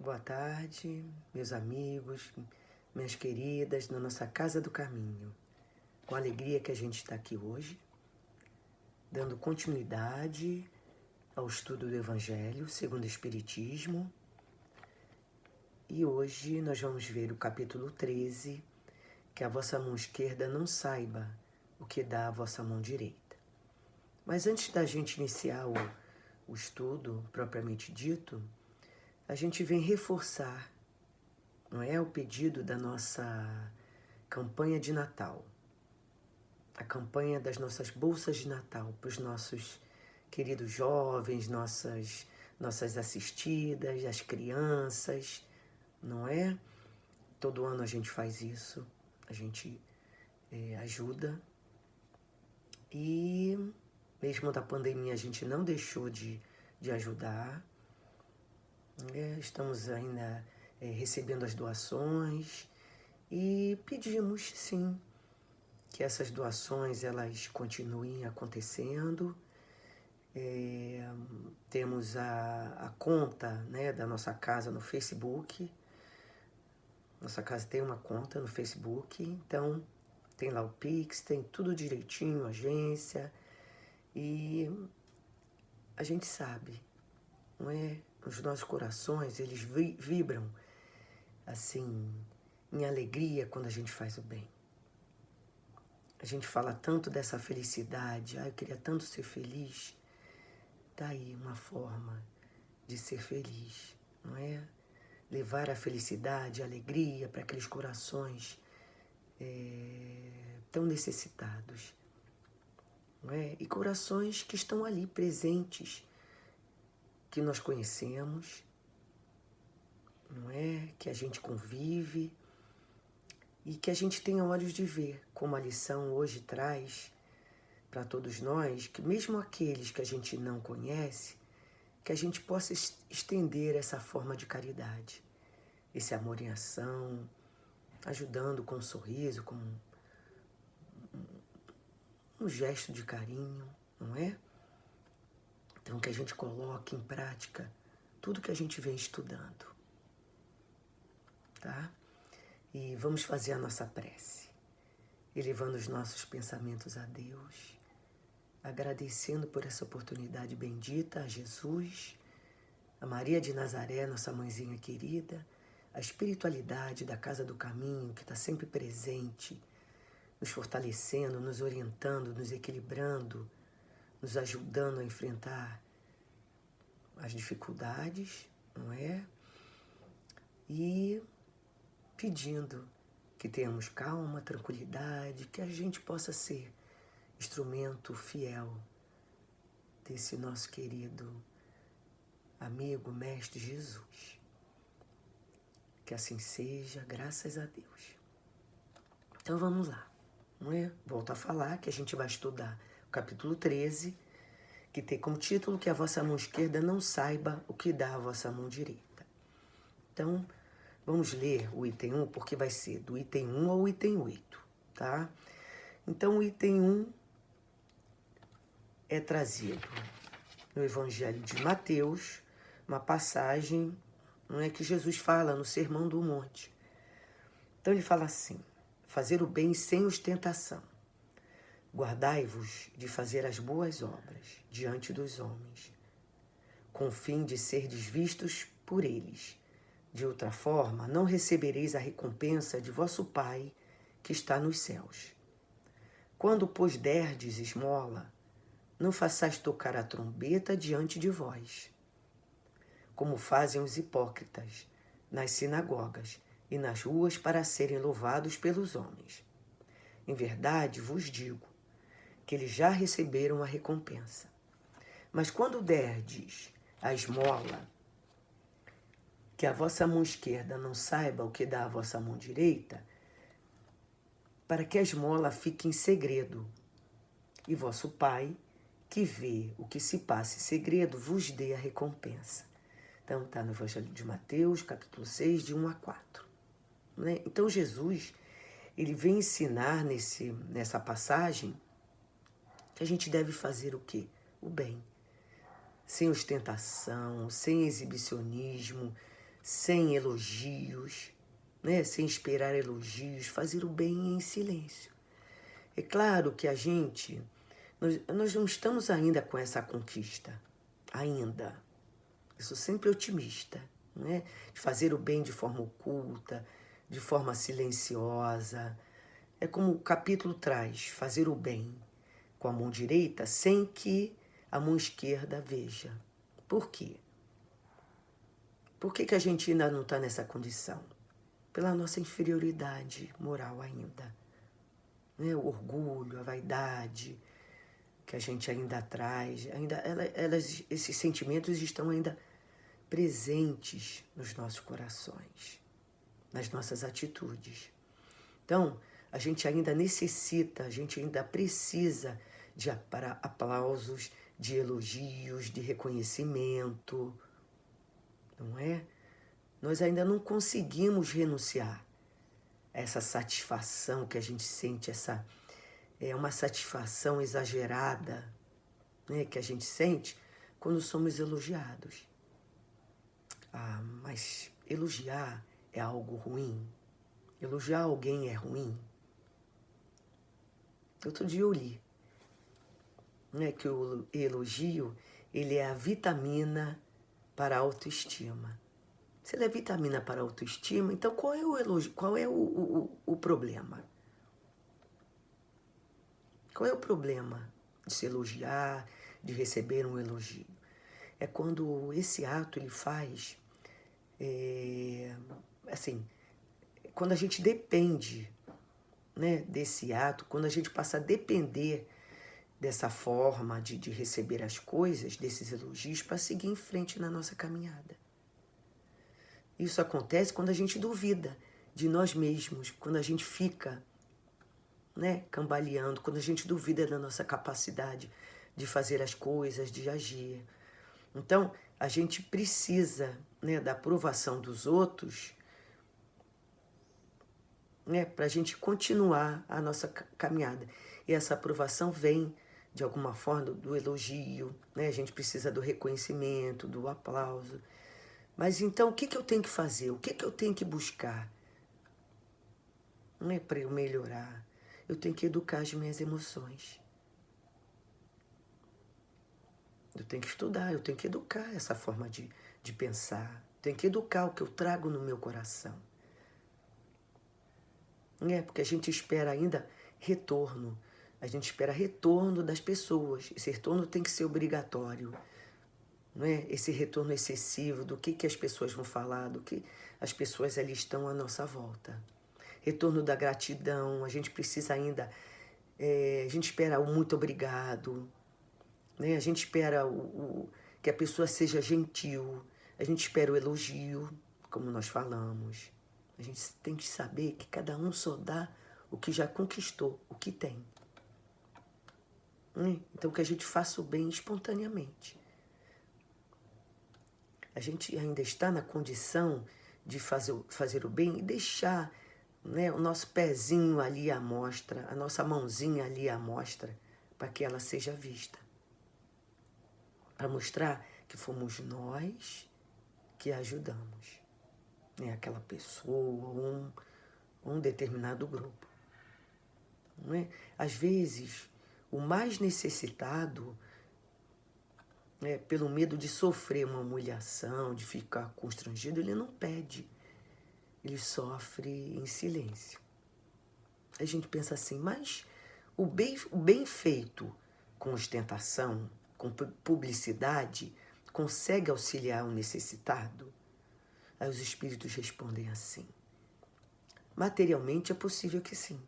Boa tarde, meus amigos, minhas queridas, na nossa Casa do Caminho. Com alegria que a gente está aqui hoje, dando continuidade ao estudo do Evangelho segundo o Espiritismo. E hoje nós vamos ver o capítulo 13, que a vossa mão esquerda não saiba o que dá a vossa mão direita. Mas antes da gente iniciar o estudo propriamente dito, a gente vem reforçar, não é, o pedido da nossa campanha de Natal, a campanha das nossas bolsas de Natal para os nossos queridos jovens, nossas assistidas, as crianças, não é? Todo ano a gente faz isso, a gente ajuda e mesmo da pandemia a gente não deixou de ajudar. Estamos ainda recebendo as doações e pedimos, sim, que essas doações elas continuem acontecendo. Temos a conta, né, da nossa casa no Facebook. Nossa casa tem uma conta no Facebook, então tem lá o Pix, tem tudo direitinho, agência, e a gente sabe, não é? Os nossos corações, eles vibram assim, em alegria quando a gente faz o bem. A gente fala tanto dessa felicidade, eu queria tanto ser feliz. Tá aí uma forma de ser feliz, não é? Levar a felicidade, a alegria para aqueles corações tão necessitados, não é? E corações que estão ali presentes, que nós conhecemos, não é? Que a gente convive e que a gente tenha olhos de ver, como a lição hoje traz para todos nós, que mesmo aqueles que a gente não conhece, que a gente possa estender essa forma de caridade, esse amor em ação, ajudando com um sorriso, com um gesto de carinho, não é? Então que a gente coloque em prática tudo que a gente vem estudando, tá? E vamos fazer a nossa prece, elevando os nossos pensamentos a Deus, agradecendo por essa oportunidade bendita a Jesus, a Maria de Nazaré, nossa mãezinha querida, a espiritualidade da Casa do Caminho, que está sempre presente, nos fortalecendo, nos orientando, nos equilibrando, nos ajudando a enfrentar as dificuldades, não é? E pedindo que tenhamos calma, tranquilidade, que a gente possa ser instrumento fiel desse nosso querido amigo, mestre Jesus. Que assim seja, graças a Deus. Então vamos lá, não é? Volto a falar que a gente vai estudar o capítulo 13, que tem como título que a vossa mão esquerda não saiba o que dá a vossa mão direita. Então, vamos ler o item 1, porque vai ser do item 1 ao item 8, tá? Então, o item 1 é trazido no Evangelho de Mateus, uma passagem, não é, que Jesus fala no Sermão do Monte. Então ele fala assim: fazer o bem sem ostentação. Guardai-vos de fazer as boas obras diante dos homens, com o fim de serdes vistos por eles. De outra forma, não recebereis a recompensa de vosso Pai que está nos céus. Quando, pois, derdes esmola, não façais tocar a trombeta diante de vós, como fazem os hipócritas nas sinagogas e nas ruas para serem louvados pelos homens. Em verdade vos digo que eles já receberam a recompensa. Mas quando derdes a esmola, que a vossa mão esquerda não saiba o que dá a vossa mão direita, para que a esmola fique em segredo, e vosso Pai, que vê o que se passa em segredo, vos dê a recompensa. Então está no Evangelho de Mateus, capítulo 6, de 1 a 4. Né? Então Jesus, ele vem ensinar nessa passagem que a gente deve fazer o quê? O bem. Sem ostentação, sem exibicionismo, sem elogios, né? Sem esperar elogios, fazer o bem em silêncio. É claro que nós não estamos ainda com essa conquista, ainda. Eu sou sempre otimista, né? De fazer o bem de forma oculta, de forma silenciosa. É como o capítulo traz, fazer o bem com a mão direita sem que a mão esquerda veja. Por quê? Por que a gente ainda não está nessa condição? Pela nossa inferioridade moral ainda. Né? O orgulho, a vaidade que a gente ainda traz, esses sentimentos estão ainda presentes nos nossos corações, nas nossas atitudes. Então, a gente ainda necessita, a gente ainda precisa de aplausos, de elogios, de reconhecimento, não é? Nós ainda não conseguimos renunciar a essa satisfação que a gente sente, é uma satisfação exagerada, né, que a gente sente quando somos elogiados. Ah, mas elogiar é algo ruim? Elogiar alguém é ruim? Outro dia eu li, né, que o elogio ele é a vitamina para a autoestima. Se ele é vitamina para a autoestima, então qual é o elogio? Qual é o problema? Qual é o problema de se elogiar, de receber um elogio? É quando esse ato ele faz, assim, quando a gente depende, né, desse ato, quando a gente passa a depender dessa forma de receber as coisas, desses elogios, para seguir em frente na nossa caminhada. Isso acontece quando a gente duvida de nós mesmos, quando a gente fica, né, cambaleando, quando a gente duvida da nossa capacidade de fazer as coisas, de agir. Então, a gente precisa, né, da aprovação dos outros, né, para a gente continuar a nossa caminhada. E essa aprovação vem, de alguma forma, do elogio, né? A gente precisa do reconhecimento, do aplauso. Mas então, o que eu tenho que fazer? O que eu tenho que buscar? Não é para eu melhorar. Eu tenho que educar as minhas emoções. Eu tenho que estudar, eu tenho que educar essa forma de pensar. Eu tenho que educar o que eu trago no meu coração. Porque a gente espera ainda retorno. A gente espera retorno das pessoas. Esse retorno tem que ser obrigatório. Não é? Esse retorno excessivo do que as pessoas vão falar, do que as pessoas ali estão à nossa volta. Retorno da gratidão, a gente precisa ainda, a gente espera o muito obrigado, né? A gente espera que a pessoa seja gentil, a gente espera o elogio, como nós falamos. A gente tem que saber que cada um só dá o que já conquistou, o que tem. Então que a gente faça o bem espontaneamente. A gente ainda está na condição de fazer o bem e deixar, né, o nosso pezinho ali à mostra, a nossa mãozinha ali à mostra, para que ela seja vista. Para mostrar que fomos nós que ajudamos, né, aquela pessoa, um determinado grupo. Não é? Às vezes, o mais necessitado, pelo medo de sofrer uma humilhação, de ficar constrangido, ele não pede. Ele sofre em silêncio. A gente pensa assim, mas o bem feito com ostentação, com publicidade, consegue auxiliar o necessitado? Aí os espíritos respondem assim. Materialmente é possível que sim.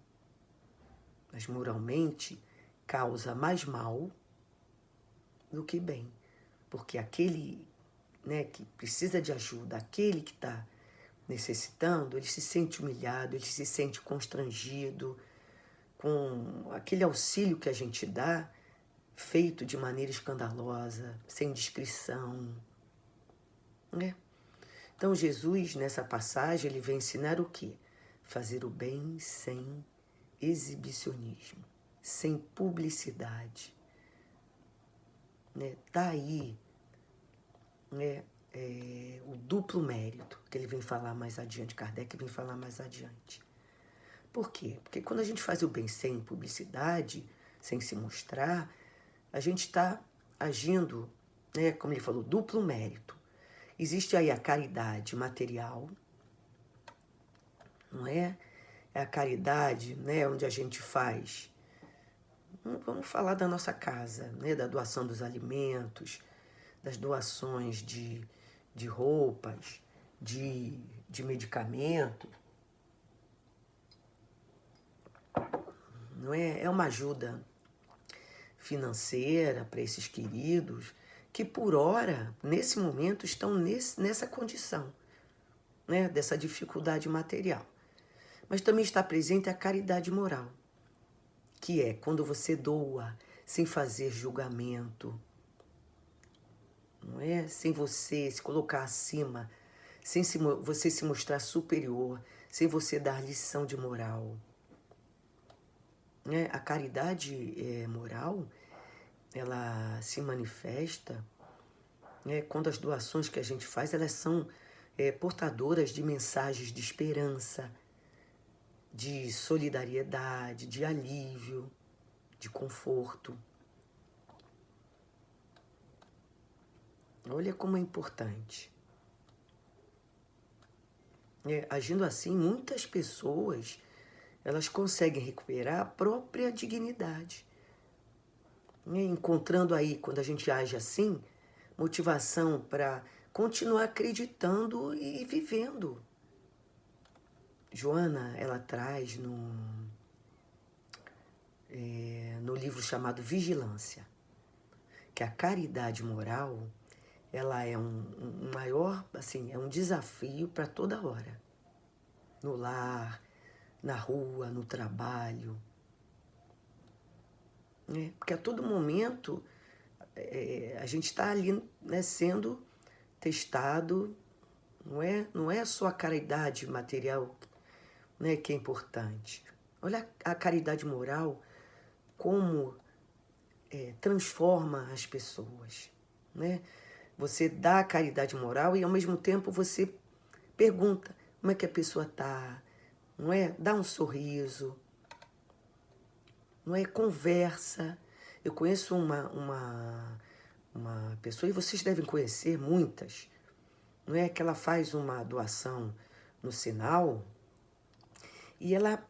Mas moralmente causa mais mal do que bem. Porque aquele, né, que precisa de ajuda, aquele que está necessitando, ele se sente humilhado, ele se sente constrangido com aquele auxílio que a gente dá, feito de maneira escandalosa, sem discrição, né? Então Jesus, nessa passagem, ele vem ensinar o quê? Fazer o bem sem exibicionismo, sem publicidade, né? Tá aí, né, o duplo mérito, que ele vem falar mais adiante, Kardec vem falar mais adiante. Por quê? Porque quando a gente faz o bem sem publicidade, sem se mostrar, a gente está agindo, né, como ele falou, duplo mérito. Existe aí a caridade material, não é? É a caridade, né, onde a gente faz. Vamos falar da nossa casa, né, da doação dos alimentos, das doações de roupas, de medicamento. Não é? É uma ajuda financeira para esses queridos que, por hora, nesse momento, estão nessa condição, né, dessa dificuldade material. Mas também está presente a caridade moral, que é quando você doa sem fazer julgamento, não é? Sem você se colocar acima, sem você se mostrar superior, sem você dar lição de moral. A caridade moral, ela se manifesta, né, quando as doações que a gente faz, elas são portadoras de mensagens de esperança, de solidariedade, de alívio, de conforto. Olha como é importante. Agindo assim, muitas pessoas elas conseguem recuperar a própria dignidade. Encontrando aí, quando a gente age assim, motivação para continuar acreditando e vivendo. Joana, ela traz no livro chamado Vigilância, que a caridade moral, ela é um maior, assim, é um desafio para toda hora. No lar, na rua, no trabalho. Porque a todo momento a gente está ali, né, sendo testado, não é só a caridade material, né, que é importante. Olha a caridade moral como transforma as pessoas. Né? Você dá a caridade moral e ao mesmo tempo você pergunta como é que a pessoa está, não é? Dá um sorriso, não é? Conversa. Eu conheço uma pessoa, e vocês devem conhecer muitas, não é? Que ela faz uma doação no sinal e ela,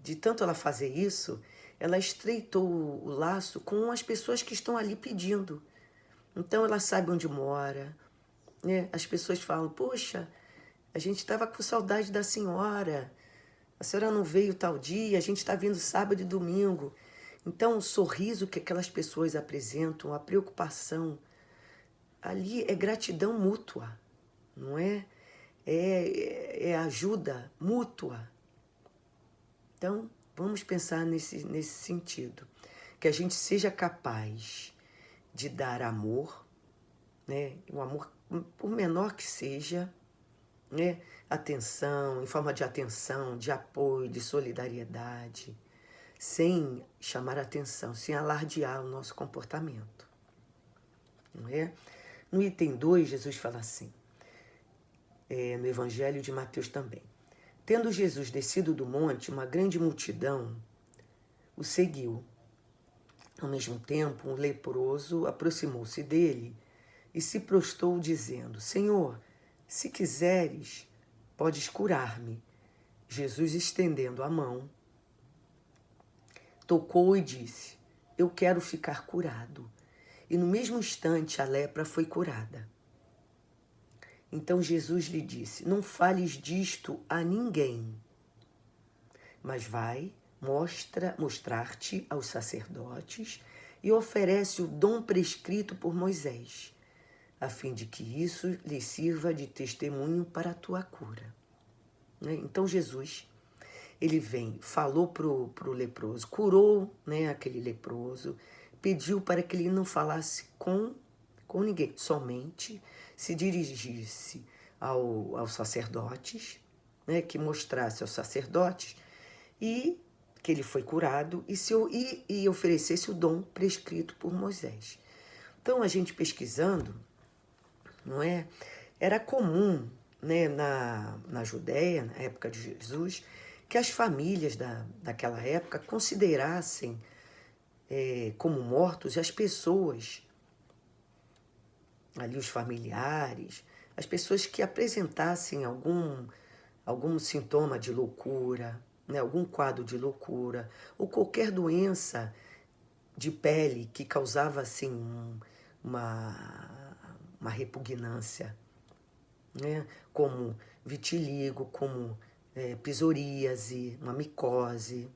de tanto ela fazer isso, ela estreitou o laço com as pessoas que estão ali pedindo. Então ela sabe onde mora, né? As pessoas falam, poxa, a gente estava com saudade da senhora, a senhora não veio tal dia, a gente está vindo sábado e domingo. Então o sorriso que aquelas pessoas apresentam, a preocupação, ali é gratidão mútua, não é? É ajuda mútua. Então, vamos pensar nesse sentido. Que a gente seja capaz de dar amor, né? O amor, por menor que seja, né? Atenção, em forma de atenção, de apoio, de solidariedade, sem chamar atenção, sem alardear o nosso comportamento. Não é? No item 2, Jesus fala assim, no Evangelho de Mateus também. Tendo Jesus descido do monte, uma grande multidão o seguiu. Ao mesmo tempo, um leproso aproximou-se dele e se prostrou, dizendo, Senhor, se quiseres, podes curar-me. Jesus, estendendo a mão, tocou e disse, eu quero ficar curado. E no mesmo instante a lepra foi curada. Então Jesus lhe disse, não fales disto a ninguém, mas vai mostrar-te aos sacerdotes e oferece o dom prescrito por Moisés, a fim de que isso lhe sirva de testemunho para a tua cura. Então Jesus, ele vem, falou pro leproso, curou, né, aquele leproso, pediu para que ele não falasse com ninguém, somente se dirigisse aos sacerdotes, né, que mostrasse aos sacerdotes e que ele foi curado e oferecesse o dom prescrito por Moisés. Então, a gente pesquisando, não é? Era comum, né, na Judéia, na época de Jesus, que as famílias daquela época considerassem como mortos as pessoas, ali os familiares, as pessoas que apresentassem algum sintoma de loucura, né, algum quadro de loucura, ou qualquer doença de pele que causava assim uma repugnância, né, como vitiligo, como psoríase, uma micose,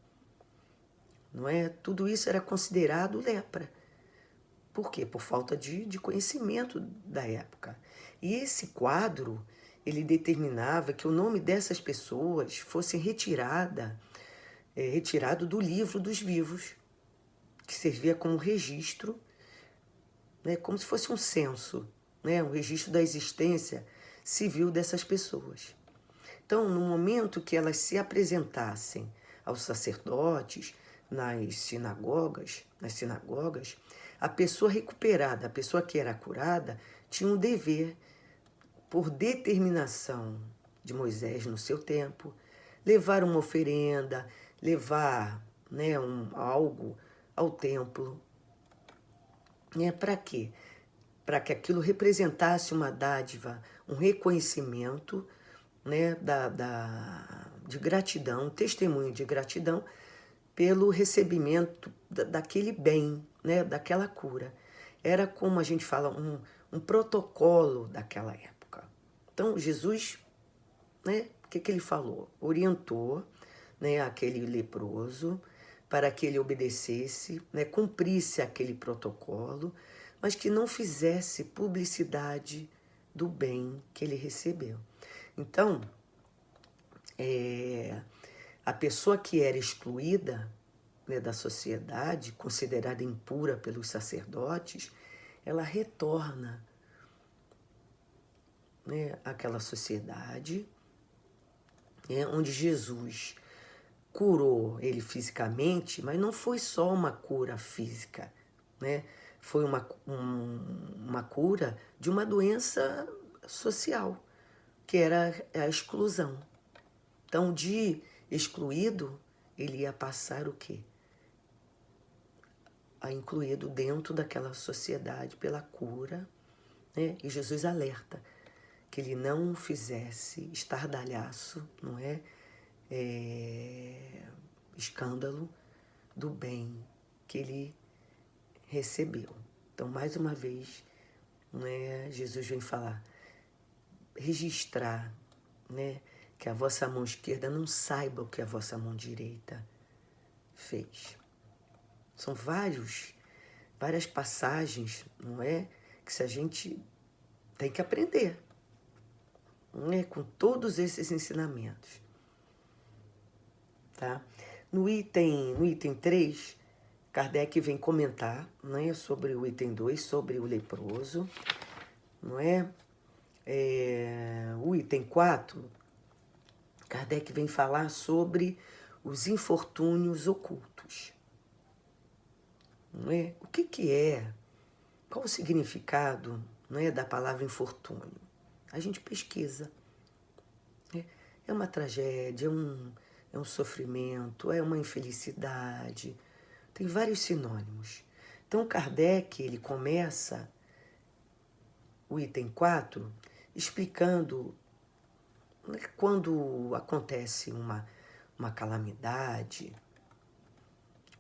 não é? Tudo isso era considerado lepra. Por quê? Por falta de conhecimento da época. E esse quadro, ele determinava que o nome dessas pessoas fosse retirado do livro dos vivos, que servia como registro, né, como se fosse um censo, né, um registro da existência civil dessas pessoas. Então, no momento que elas se apresentassem aos sacerdotes, nas sinagogas, a pessoa recuperada, a pessoa que era curada, tinha um dever, por determinação de Moisés no seu tempo, levar uma oferenda, levar, né, algo ao templo. Para quê? Para que aquilo representasse uma dádiva, um reconhecimento, né, de gratidão, testemunho de gratidão pelo recebimento daquele bem, né, daquela cura. Era como a gente fala, um protocolo daquela época. Então, Jesus, né, o que ele falou? Orientou, né, aquele leproso para que ele obedecesse, né, cumprisse aquele protocolo, mas que não fizesse publicidade do bem que ele recebeu. Então, a pessoa que era excluída, né, da sociedade, considerada impura pelos sacerdotes, ela retorna, né, àquela sociedade, né, onde Jesus curou ele fisicamente, mas não foi só uma cura física, né? Foi uma cura de uma doença social, que era a exclusão. Então, de excluído, ele ia passar o quê? A incluído dentro daquela sociedade pela cura, né? E Jesus alerta que ele não fizesse estardalhaço, não é? Escândalo do bem que ele recebeu. Então, mais uma vez, né, Jesus vem falar, registrar, né, que a vossa mão esquerda não saiba o que a vossa mão direita fez. São várias passagens, não é? Que se a gente tem que aprender, não é? Com todos esses ensinamentos. Tá? No item 3, Kardec vem comentar, né, sobre o item 2, sobre o leproso. Não é? O item 4, Kardec vem falar sobre os infortúnios ocultos. Não é? O que é? Qual o significado, não é, da palavra infortúnio? A gente pesquisa. É uma tragédia, é um sofrimento, é uma infelicidade. Tem vários sinônimos. Então, Kardec, ele começa o item 4 explicando, né, quando acontece uma calamidade,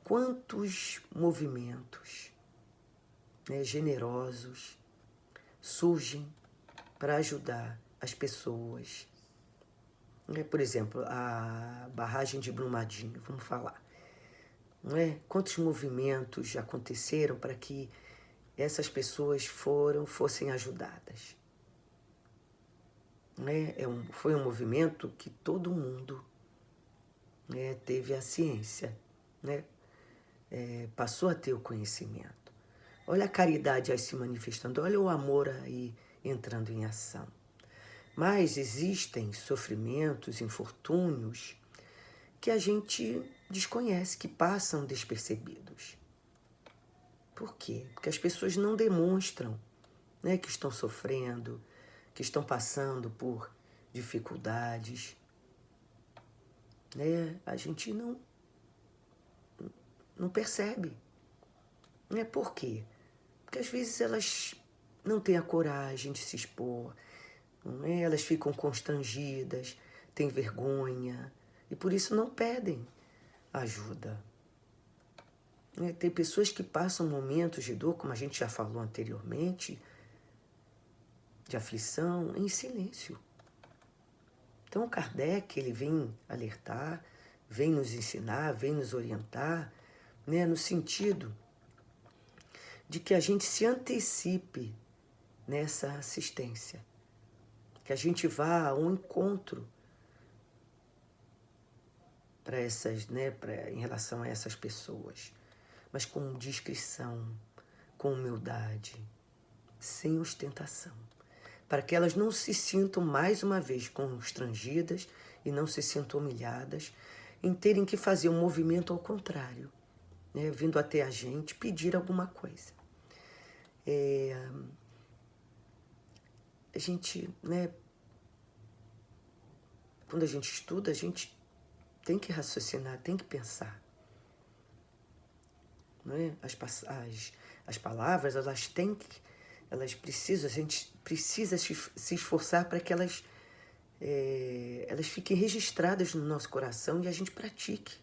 quantos movimentos, né, generosos surgem para ajudar as pessoas. Por exemplo, a barragem de Brumadinho, vamos falar. Não é? Quantos movimentos aconteceram para que essas pessoas fossem ajudadas? Não é? Foi um movimento que todo mundo, né, teve a ciência, né? Passou a ter o conhecimento. Olha a caridade aí se manifestando, olha o amor aí entrando em ação. Mas existem sofrimentos, infortúnios que a gente desconhece, que passam despercebidos. Por quê? Porque as pessoas não demonstram né, que estão sofrendo, que estão passando por dificuldades, né? A gente não percebe. Né? Por quê? Porque às vezes elas não têm a coragem de se expor, não é? Elas ficam constrangidas, têm vergonha e por isso não pedem ajuda. Né? Tem pessoas que passam momentos de dor, como a gente já falou anteriormente, de aflição, em silêncio. Então Kardec, ele vem alertar, vem nos ensinar, vem nos orientar, né, no sentido de que a gente se antecipe nessa assistência, que a gente vá ao encontro para essas, né, em relação a essas pessoas, mas com discrição, com humildade, sem ostentação, para que elas não se sintam mais uma vez constrangidas e não se sintam humilhadas em terem que fazer um movimento ao contrário, né, vindo até a gente pedir alguma coisa. A gente, né, quando a gente estuda, a gente tem que raciocinar, tem que pensar. Não é? As palavras, elas precisam, a gente precisa se esforçar para que elas fiquem registradas no nosso coração e a gente pratique.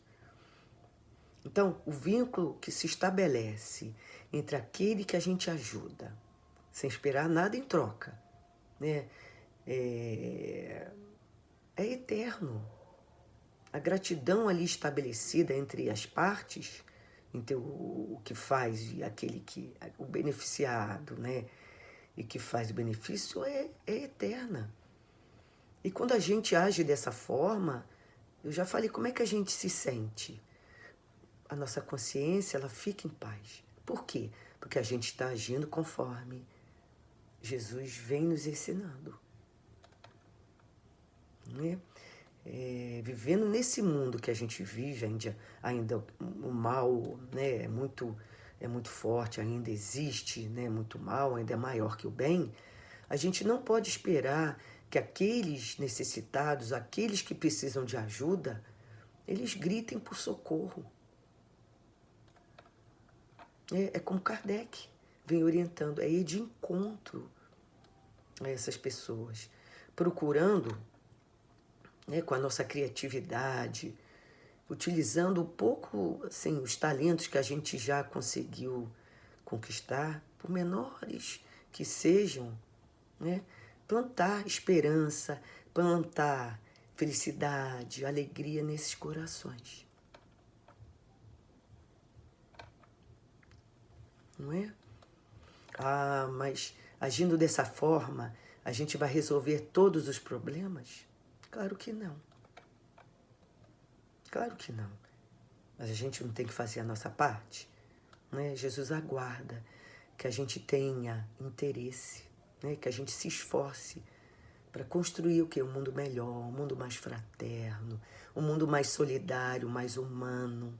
Então, o vínculo que se estabelece entre aquele que a gente ajuda, sem esperar nada em troca, né, é eterno. A gratidão ali estabelecida entre as partes, entre o que faz e o beneficiado, né, e que faz o benefício é eterna. E quando a gente age dessa forma, eu já falei, como é que a gente se sente? A nossa consciência, ela fica em paz. Por quê? Porque a gente está agindo conforme Jesus vem nos ensinando. Né? Vivendo nesse mundo que a gente vive, ainda o mal, né, é muito forte, ainda existe, né, muito mal, ainda é maior que o bem, a gente não pode esperar que aqueles necessitados, aqueles que precisam de ajuda, eles gritem por socorro. É como Kardec vem orientando, é ir de encontro a essas pessoas, procurando, né, com a nossa criatividade, utilizando um pouco, assim, os talentos que a gente já conseguiu conquistar, por menores que sejam, né, plantar esperança, plantar felicidade, alegria nesses corações. Não é? Mas agindo dessa forma, a gente vai resolver todos os problemas? Claro que não. Claro que não. Mas a gente não tem que fazer a nossa parte? Né? Jesus aguarda que a gente tenha interesse, né? Que a gente se esforce para construir o quê? Um mundo melhor, um mundo mais fraterno, um mundo mais solidário, mais humano.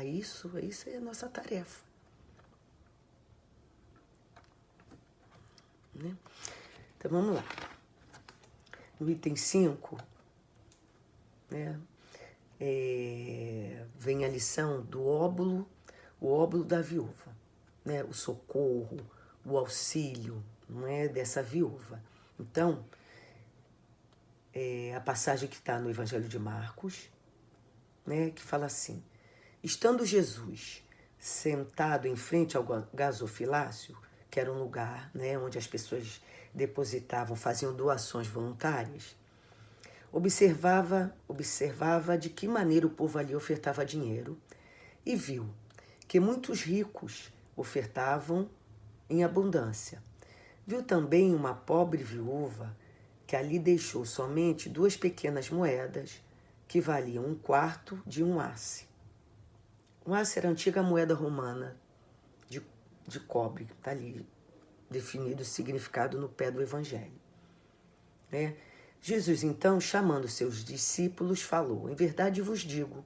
Isso é a nossa tarefa. Né? Então vamos lá. No item 5, né, vem a lição do óbolo, o óbolo da viúva, né, o socorro, o auxílio, não é, dessa viúva. Então, a passagem que está no Evangelho de Marcos, né, que fala assim: estando Jesus sentado em frente ao gasofilácio, que era um lugar, né, onde as pessoas depositavam, faziam doações voluntárias, observava de que maneira o povo ali ofertava dinheiro e viu que muitos ricos ofertavam em abundância. Viu também uma pobre viúva que ali deixou somente 2 pequenas moedas que valiam 1/4 de um asse. Um asse era a antiga moeda romana de cobre, está ali definido o significado no pé do Evangelho. Né? Jesus, então, chamando seus discípulos, falou: em verdade vos digo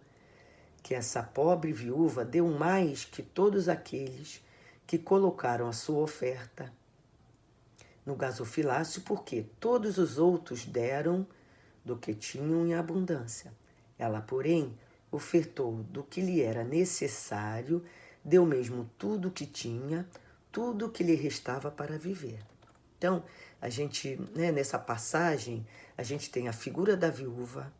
que essa pobre viúva deu mais que todos aqueles que colocaram a sua oferta no gasofilácio, porque todos os outros deram do que tinham em abundância. Ela, porém, ofertou do que lhe era necessário, deu mesmo tudo o que tinha, tudo o que lhe restava para viver. Então, a gente, nessa passagem, a gente tem a figura da viúva,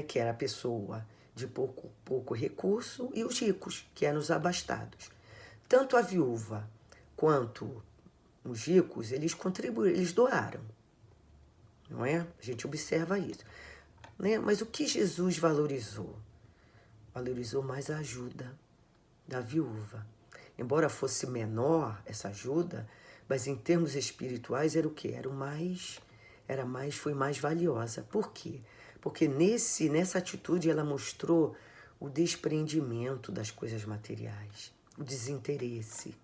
que era a pessoa de pouco recurso, e os ricos, que eram os abastados. Tanto a viúva quanto os ricos, eles contribuíram, eles doaram, não é? A gente observa isso. Mas o que Jesus valorizou? Valorizou mais a ajuda da viúva. Embora fosse menor essa ajuda, mas em termos espirituais era o quê? Foi mais valiosa. Por quê? Porque nessa atitude ela mostrou o desprendimento das coisas materiais, o desinteresse.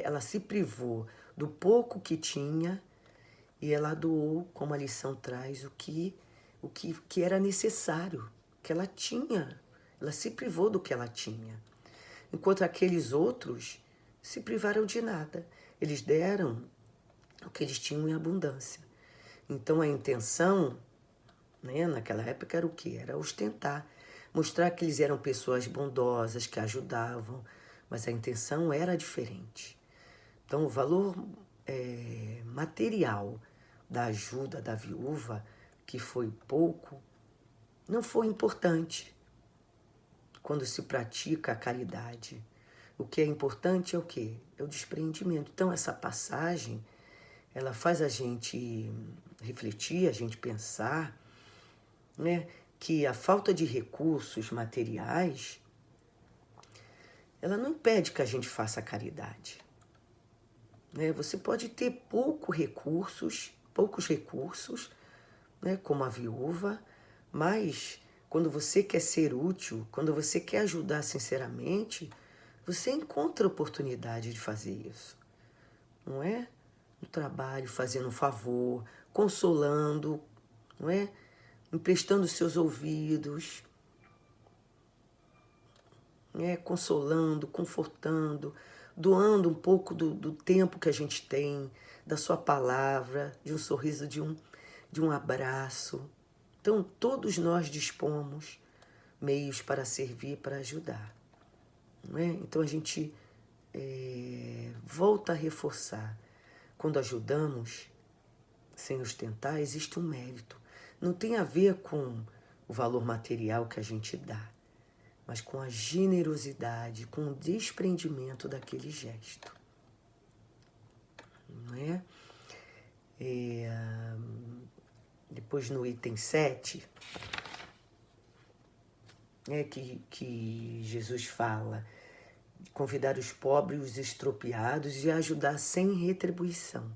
Ela se privou do pouco que tinha e ela doou, como a lição traz, o que era necessário, que ela tinha. Ela se privou do que ela tinha. Enquanto aqueles outros se privaram de nada. Eles deram o que eles tinham em abundância. Então a intenção, naquela época era o quê? Era ostentar, mostrar que eles eram pessoas bondosas, que ajudavam, mas a intenção era diferente. Então o valor material da ajuda da viúva, que foi pouco, não foi importante quando se pratica a caridade. O que é importante é o quê? É o desprendimento. Então essa passagem, ela faz a gente refletir, a gente pensar, que a falta de recursos materiais, ela não impede que a gente faça a caridade. Você pode ter poucos recursos, como a viúva, mas quando você quer ser útil, quando você quer ajudar sinceramente, você encontra oportunidade de fazer isso, não é? No trabalho, fazendo um favor, consolando, não é? Emprestando seus ouvidos, consolando, confortando, doando um pouco do tempo que a gente tem, da sua palavra, de um sorriso, de um abraço. Então, todos nós dispomos meios para servir, para ajudar. Não é? Então, a gente volta a reforçar. Quando ajudamos, sem ostentar, existe um mérito. Não tem a ver com o valor material que a gente dá, mas com a generosidade, com o desprendimento daquele gesto. Não é? Depois no item 7, que Jesus fala de convidar os pobres e os estropiados e ajudar sem retribuição.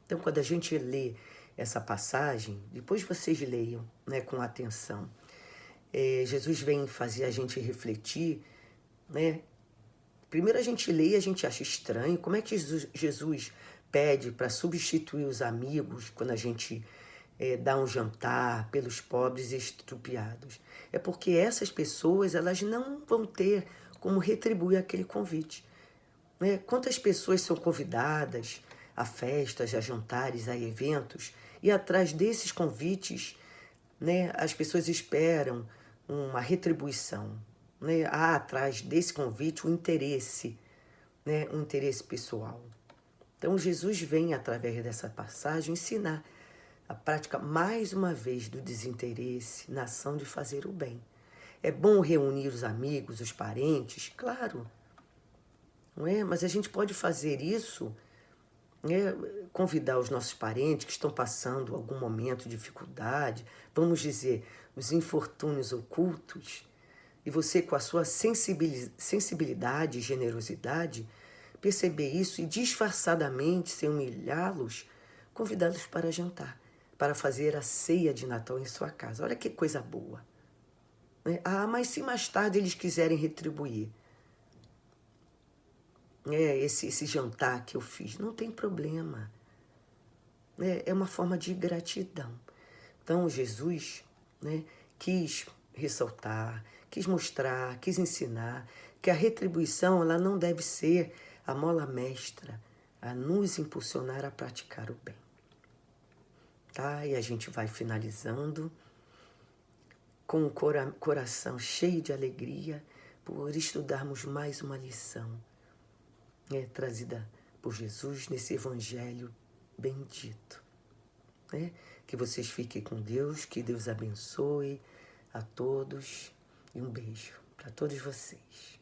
Então, quando a gente lê essa passagem, depois vocês leiam, com atenção. Jesus vem fazer a gente refletir, Primeiro a gente lê e a gente acha estranho. Como é que Jesus pede para substituir os amigos quando a gente dá um jantar pelos pobres e estropiados? É porque essas pessoas, elas não vão ter como retribuir aquele convite. Quantas pessoas são convidadas a festas, a jantares, a eventos, e atrás desses convites, as pessoas esperam uma retribuição. Há atrás desse convite um interesse pessoal. Então Jesus vem, através dessa passagem, ensinar a prática, mais uma vez, do desinteresse na ação de fazer o bem. É bom reunir os amigos, os parentes, claro, não é? Mas a gente pode fazer isso, convidar os nossos parentes que estão passando algum momento de dificuldade, vamos dizer, os infortúnios ocultos, e você, com a sua sensibilidade e generosidade, perceber isso e disfarçadamente, sem humilhá-los, convidá-los para jantar, para fazer a ceia de Natal em sua casa. Olha que coisa boa. Mas se mais tarde eles quiserem retribuir esse jantar que eu fiz, não tem problema. É uma forma de gratidão. Então, Jesus quis ressaltar, quis mostrar, quis ensinar que a retribuição ela não deve ser a mola mestra a nos impulsionar a praticar o bem. Tá? E a gente vai finalizando com o coração cheio de alegria por estudarmos mais uma lição trazida por Jesus nesse evangelho bendito. Que vocês fiquem com Deus, que Deus abençoe a todos e um beijo para todos vocês.